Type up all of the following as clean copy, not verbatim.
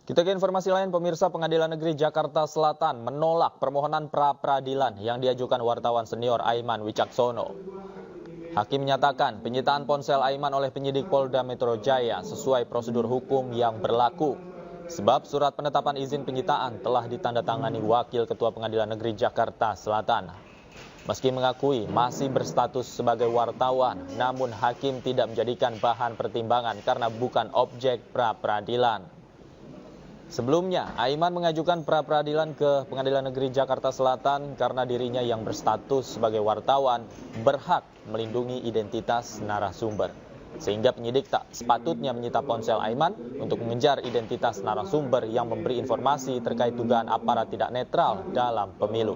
Kita ke informasi lain, pemirsa. Pengadilan Negeri Jakarta Selatan menolak permohonan pra-peradilan yang diajukan wartawan senior Aiman Wicaksono. Hakim menyatakan penyitaan ponsel Aiman oleh penyidik Polda Metro Jaya sesuai prosedur hukum yang berlaku. Sebab surat penetapan izin penyitaan telah ditandatangani Wakil Ketua Pengadilan Negeri Jakarta Selatan. Meski mengakui masih berstatus sebagai wartawan, namun hakim tidak menjadikan bahan pertimbangan karena bukan objek pra-peradilan. Sebelumnya, Aiman mengajukan pra-peradilan ke Pengadilan Negeri Jakarta Selatan karena dirinya yang berstatus sebagai wartawan berhak melindungi identitas narasumber. Sehingga penyidik tak sepatutnya menyita ponsel Aiman untuk mengejar identitas narasumber yang memberi informasi terkait dugaan aparat tidak netral dalam pemilu.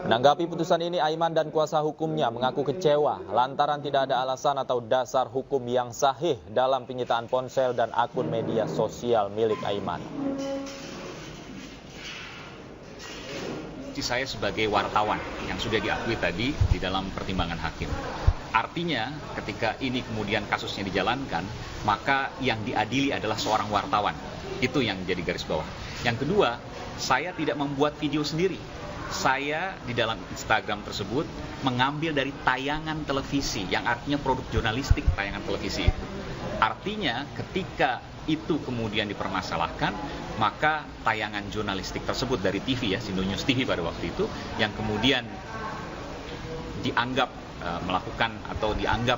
Menanggapi putusan ini, Aiman dan kuasa hukumnya mengaku kecewa lantaran tidak ada alasan atau dasar hukum yang sahih dalam penyitaan ponsel dan akun media sosial milik Aiman. Saya sebagai wartawan yang sudah diakui tadi di dalam pertimbangan hakim. Artinya ketika ini kemudian kasusnya dijalankan, maka yang diadili adalah seorang wartawan. Itu yang jadi garis bawah. Yang kedua, saya tidak membuat video sendiri. Saya di dalam Instagram tersebut mengambil dari tayangan televisi, yang artinya produk jurnalistik tayangan televisi itu. Artinya ketika itu kemudian dipermasalahkan, maka tayangan jurnalistik tersebut dari TV ya, Indonews TV pada waktu itu, yang kemudian dianggap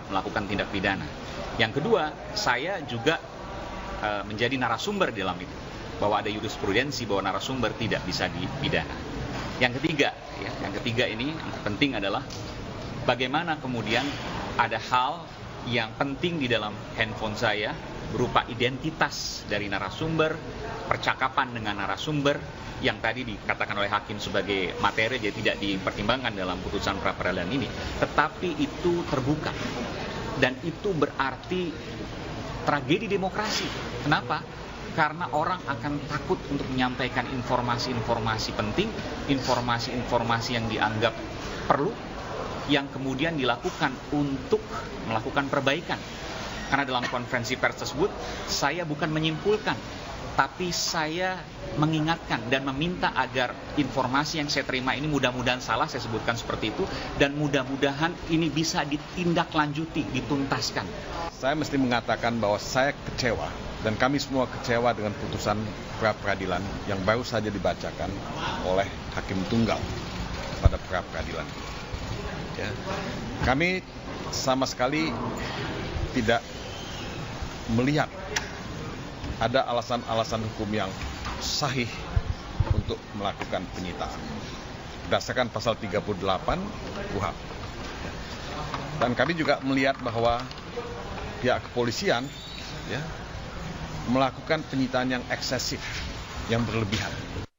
melakukan tindak pidana. Yang kedua, saya juga menjadi narasumber di dalam itu, bahwa ada jurisprudensi bahwa narasumber tidak bisa dipidana. Yang ketiga ini yang terpenting adalah bagaimana kemudian ada hal yang penting di dalam handphone saya berupa identitas dari narasumber, percakapan dengan narasumber yang tadi dikatakan oleh hakim sebagai materi jadi tidak dipertimbangkan dalam putusan pra-peradilan ini, tetapi itu terbuka dan itu berarti tragedi demokrasi. Kenapa? Karena orang akan takut untuk menyampaikan informasi-informasi penting, informasi-informasi yang dianggap perlu, yang kemudian dilakukan untuk melakukan perbaikan. Karena dalam konferensi pers tersebut, saya bukan menyimpulkan, tapi saya mengingatkan dan meminta agar informasi yang saya terima ini mudah-mudahan salah, saya sebutkan seperti itu, dan mudah-mudahan ini bisa ditindaklanjuti, dituntaskan. Saya mesti mengatakan bahwa saya kecewa dan kami semua kecewa dengan putusan pra-peradilan yang baru saja dibacakan oleh Hakim Tunggal pada pra-peradilan. Ya. Kami sama sekali tidak melihat ada alasan-alasan hukum yang sahih untuk melakukan penyitaan berdasarkan pasal 38 KUHP. Dan kami juga melihat bahwa pihak kepolisian melakukan penyitaan yang eksesif, yang berlebihan.